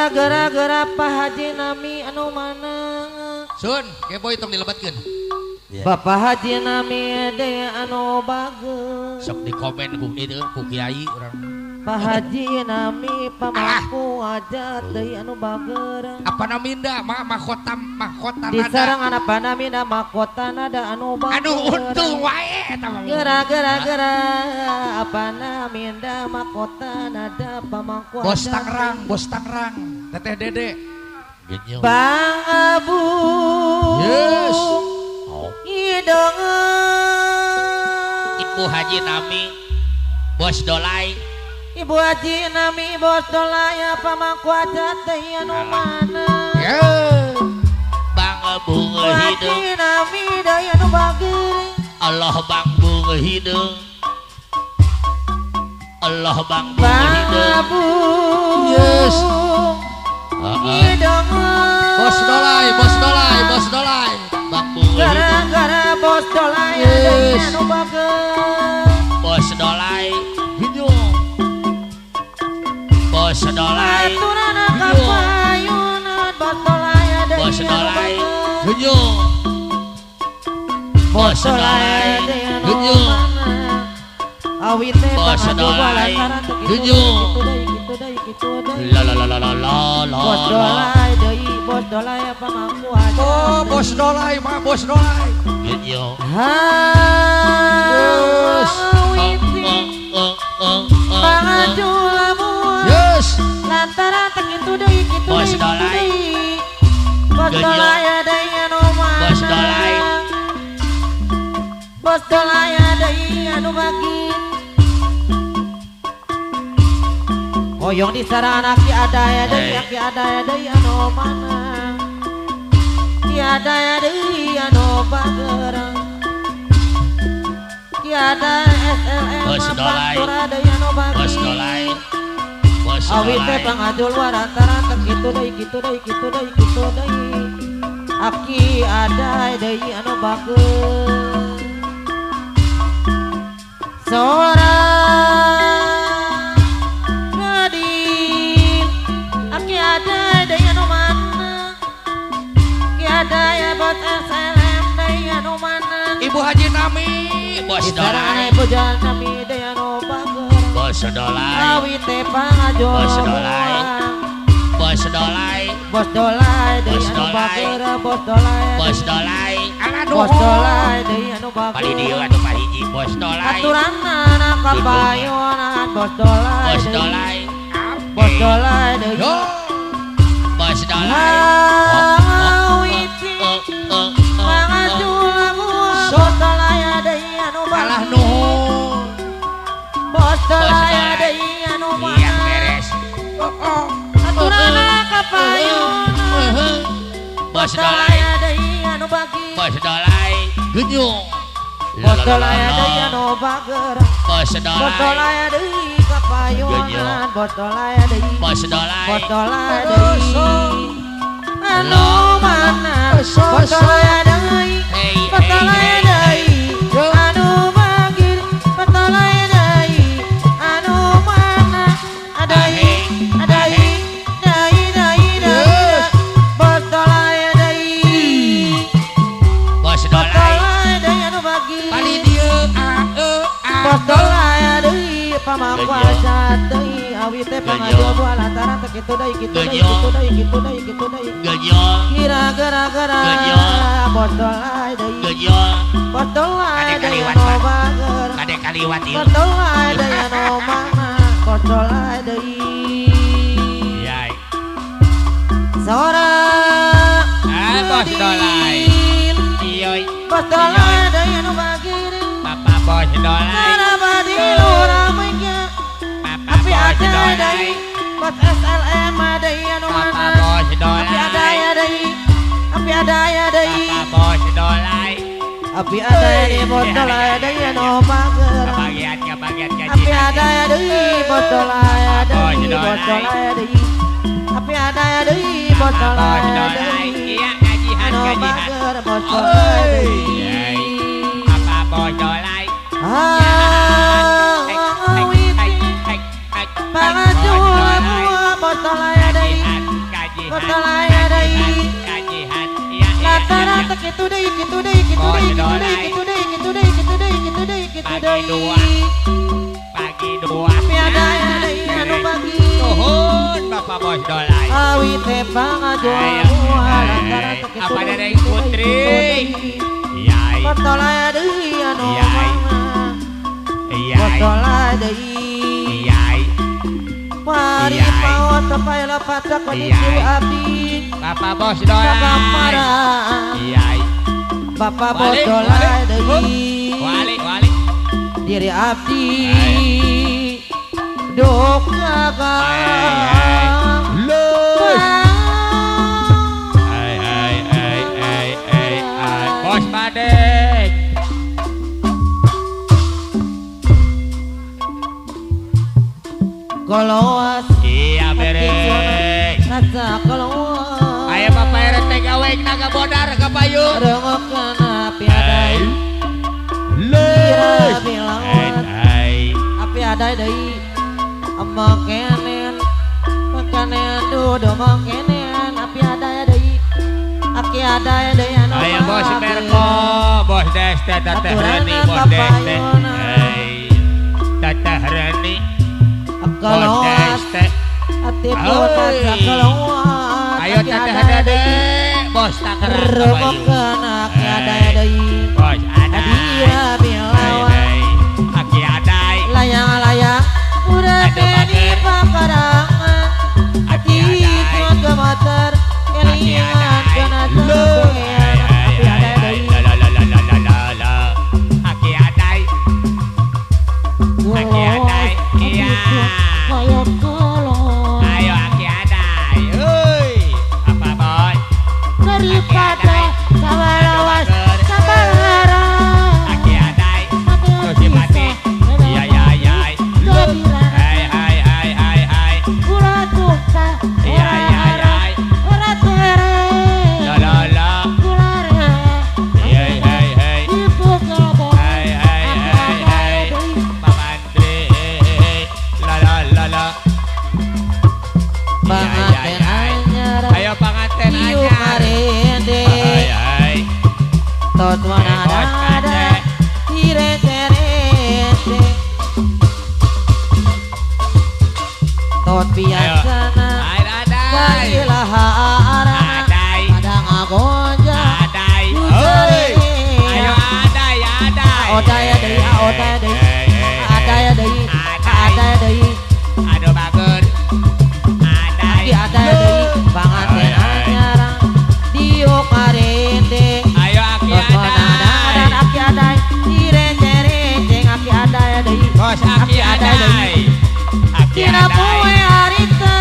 Gara-gara Pak Haji Nami anu mana Sun, kepo itu dilebatkan. Bapak Haji Nami de anu bagus. Sok di komen ku itu ku kiai orang. Pak Haji Nami pamangku aja deui anu bager. Apa naminda mahkota di sarang anak panamina mahkota nada anu bager. Anu untung wae eta mah. Gara-gara apa naminda mahkota nada pamangku aja. Bos Tangerang, Teteh Dede. Bang Abu. Yes. Idong. Ibu Haji Nami, Bos Dolai. Ibu Haji Nami Bos Dolai pamangku aja teh anu mana. Bang Bunga Hidung. Haji Nami deui anu bageus. Allah Bang Bunga Hidung. Allah Bang Bunga Hidung. Yes. Hidung. Bos Dolai. Bang Bunga Hidung. Gara-gara Bos Dolai deui anu bageus. Bos Dolai Hidung. Bos Dolai Aturana kapayunan Bos Dolai deui Bos anu Dolai bageus. Hidung. Bos Dolai Hidung. Awit teh pangadu lantaran kitu deui. La la la la la la. Bos Dolai deui Bos Dolai pamangku aja. Oh, Bos Dolai mah Bos Dolai. Hidung. Yes. Pangadu lamun. Yes. Lantaran teh kitu deui kitu Bos deui. Dolai. Bos Dolai deui anu mana. Bos Dolai. Bos Dolai deui anu bagi. Oyong di sarang anak ki ada ya deui anu mana. Ki ada ya deui anu bager. Ki ada SLM Bos Dolai. deui anu bagi. Bos Dolai. Bos Awit teh Dolai. pangajul warantaran teh kitu deui. Aki ada deui anu bageus. Seorang gadis aki ada deui anu mana. Ki ada ya bos SLM deui anu mana. Ibu Haji Nami, Bos Dolai. Ibu Haji Nami deui anu bageus. Bos Dolai. Awit teh pangajul Bos Dolai. Bos Dolai. Bos Dolai deui Bos anu Dolai. bageus. Bos Dolai. Bos Dolai. Bos Dolai deui anu bageus. Pali dieu atuh Pak Hiji Bos Dolai. Aturanna kapayunan Bos Dolai. Bos Dolai. Bos Dolai deui. Yo. Bos Dolai. Awit pangajul lamun Bos Dolai deui anu Kalah bageus. nuhun. Bos Dolai Dolai. deui anu Iya mana. beres. Aturanna kapayunan Bos Dolai. deui anu bagi. Bos Dolai. Genyung. Bos Dolai deui anu bager. Bos Bos Dolai. Dolai deui kapayunan. Bos Dolai deui. Bos Dolai. Bos Dolai deui anu mana. Bos Dolai deui. Bos Dolai deui anu bagir. Bos Dolai deui anu mana. Deui Bos Dolai deui. Bos Bos Dolai. Dolai deui anu bagi. Pali dieu Bos Dolai deui pamangku aja deui. Awit teh pangajul lantaran teh kitu deui. Genyung. Gara-gara Bos Dolai deui. Genyung. Bos Dolai Kadek deui kaliwat, anu Pak. bager. Kadek kaliwat ieu. Bos Dolai deui anu mana. Bos Dolai deui. Yai. Seorang Bos Dolai. gadis. Iyoy. Bos Dolai deui anu bagir. Papa Bos Dolai. Karena badi luramanya. Papa Tapi Bos ada Dolai. deui. Bos SLM deui anu Papa mana. Bos Tapi ada Dolai. ya deui. Tapi ada ya deui. Papa Bos Dolai. Tapi ada ya deui Bos Dolai deui anu bager. Kebagian gaji. Tapi ada ya deui Bos Dolai deui. Bos Dolai deui. Tapi ada ya deui Bos Dolai deui. Iya gajian. Anu bager Bos Dolai deui. Yai. Papa Bos Dolai. Awit pangajul kotolaya deui kajihan kotolaya deui kajihan iya rata-rata kitu deui kitu deui kitu deui kitu deui kitu deui kitu deui kitu deui kitu deui kitu deui pagi dua piadaya deui anu bagi nuhun Bapak Bos Dolai awi teh pangajual rata-rata kitu apa dari putri iya kotolaya deui anu Iya. mangga iya kotolaya deui iya mari Iya. paot tapayla patak Iya. diri abdi Bapak Bos Dolai kagamara iya Bapak Wali, Bodolai wali. deui wali diri abdi duk gagang Bos Padek koloas iya beres rasa koloas ayo Bapak RT gawe naga bodar ke payung rengok kana piadai kira bilawat api ada deui amang kenen makanen dudu mang kenen api ada deui aki ada deui anu ayo Bos bagus. Berko Bos Deste Teteh Reni Bos Deste Teteh Reni Bos koloas Deste ati botas koloas ayo Teteh Dede Bos Takeran ke rengok payung kana aki ada deui Bos ada Adia bilawat Aki adai layang-layang udah Aduh, tadi Bager. pakarangan Aki hati adai. tuan ke motor Aki kelingan adai kena Lu terbean api ada deui Aki adai Aki adai Iya kaya kolong Ayo Aki adai Hei Apa boy daripada sabalawas Bager. sabalarang Aki adai Susi mati Iya iya iya Hai hai hai hai hai Ulah tukah Iya iya iya ora tere La la la kulare Iya iya iya ibu gabung Hai hai hai hai Pak Mandri La la la la Panganten anyar Ayo pengantin Iu anyar karende Hai hai Tot manada ada Tirete-rete Tot biasana Air adai Kailahara Adai Kadang agonja Adai Hei Ayo adai adai Odaya deui odaya deui Adaya deui adaya deui Aduh bagus Adai Di adaya deui panganten anyar Diu karende Ayo aki Tot manada ada adai aki adai Tirete-rete aki adaya deui Bos aki adai Aki Tina poe adai harita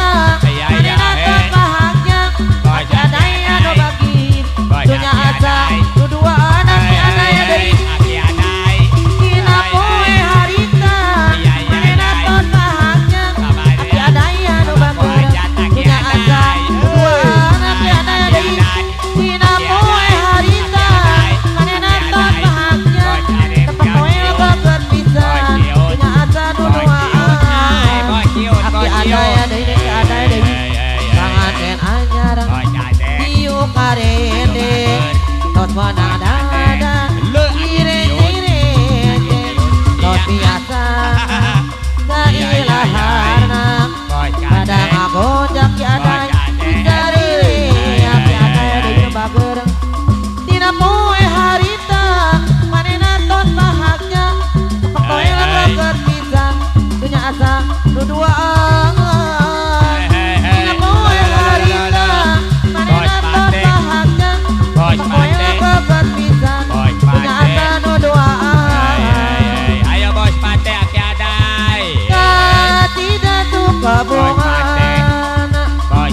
Iya, iya, Manena tot hei. bahagia Bos Aki adaya aki no adai. bagi Bos Dunya aki asa adai. Dua anak Hai, adaya hai, deui Aki adai Tina Hai, poe hai. harita Iya, iya, Manena iya. tot bahagia Sabar, Aki ya. adaya no bagi Wajat aki Dunya asa adai. Dua anak Hai, adaya aki deui adai. Tina Aki poe adai. harita Aki adai. Manena Aki tot adai. bahagia Bos adai. Tepat poe gagal bisa Bos ciut. Dunya asa Bos dua ciut, hai, bos ciut, Aki bos adaya ciut. deui aki adaya deui Panganten anyar Bos adai Iu karende Tot manada Lu, aki Ire-ire Tot biasa Kailaharna Bos Kadang adai agojak ki adai Darire Aki adaya deui bager Tina poe harita Manena tot bahagia Poe langer pisan Dunya asa duduaan Tina poe harita Manena tot bahagia Bos Poe Pate. langer pisan Bos Dunya Pate. asa duduaan Ayo Bos Pate aki adai Tidak suka bungan Bos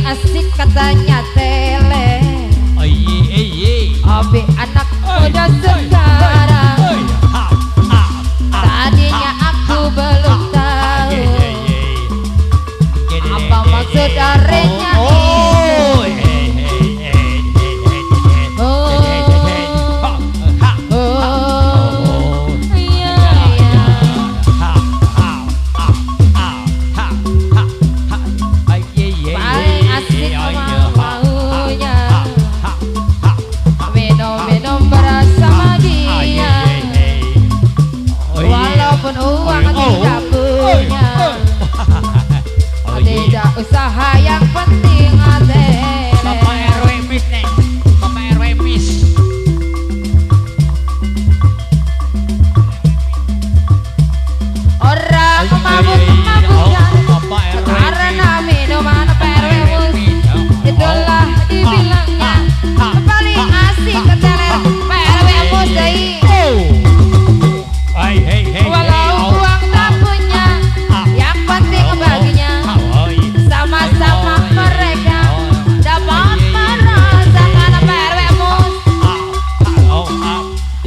asik katanya tele. Abi anak muda sekarang. Tadinya aku belum tahu apa maksud arenya usaha yang penting ada. Bapak RW Miss nih, Bapak RW Miss. Orang mabuk-mabukan karena minuman PRW Mus. Itulah dibilangnya paling asik keteler PRW Mus deh. Walau uang tak punya, yang penting baginya sama-sama mereka dapat merasakan PRW Mus.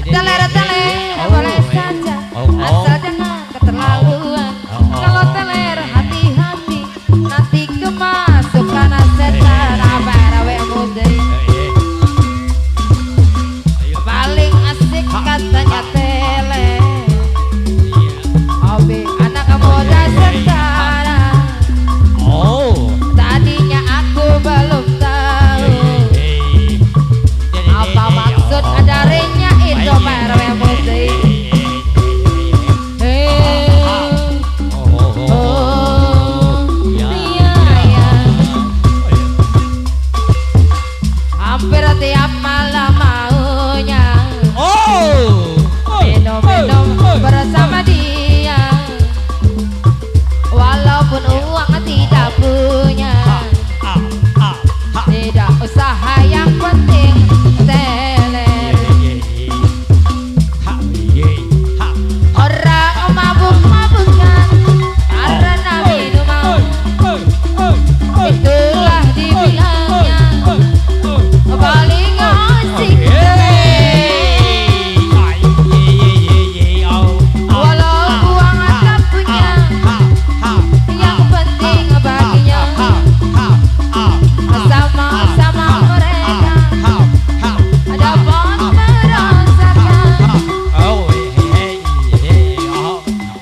Teler-teler boleh saja, asal jangan keterlaluan. Kalau teler hati-hati, nanti kemasukan setan. PRW Mus deh paling asik katanya teler. Abi anak muda sekarang. Tadinya aku belum tahu apa maksud adanya itu PRW Mus deh. Hampir tiap malam maunya minum-minum bersama dia. Walaupun uang tidak punya, tidak usaha yang penting teler. Orang mabuk-mabukan karena minuman, itulah dibilangnya paling asik. Walau uang tak punya, yang penting baginya sama-sama mereka dapat merasakan.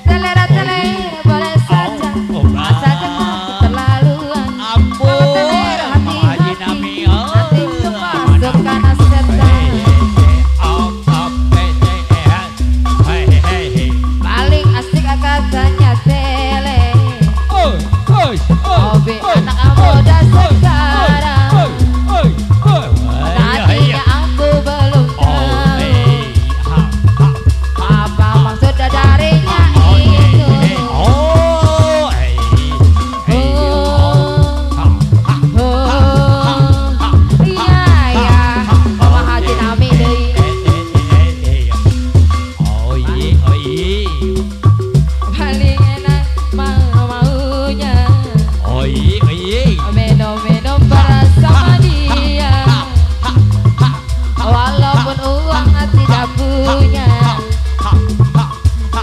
Teler-teler boleh saja, asal jangan keterlaluan. Kalau teler hati-hati, nanti kemasukan setan. Paling asik katanya tele. Obi anak muda sekarang. Tadinya aku belum tahu apa maksud darinya itu. Iya, Mama Haji Nami deh. Paling enak maunya minum-minum bersama dia. Walaupun uang tidak punya,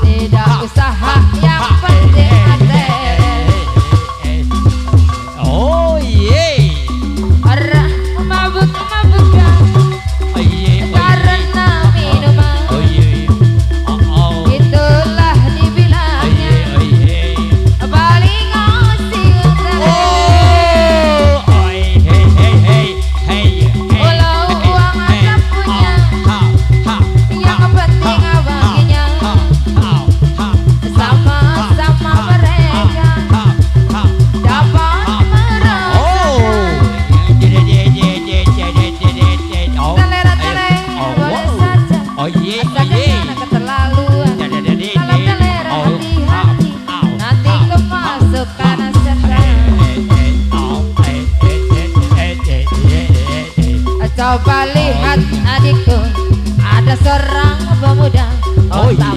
tidak usaha yang penting ada. Orang mabuk-mabukan karena minuman, itulah dibilangnya paling asik teler. Walau uang tak punya, yang penting baginya sama-sama mereka dapat merasakan. Teler-teler boleh saja, asal jangan keterlaluan. Kalau teler hati-hati, nanti kemasukan setan. Coba lihat adikku, ada seorang pemuda, Oh, tak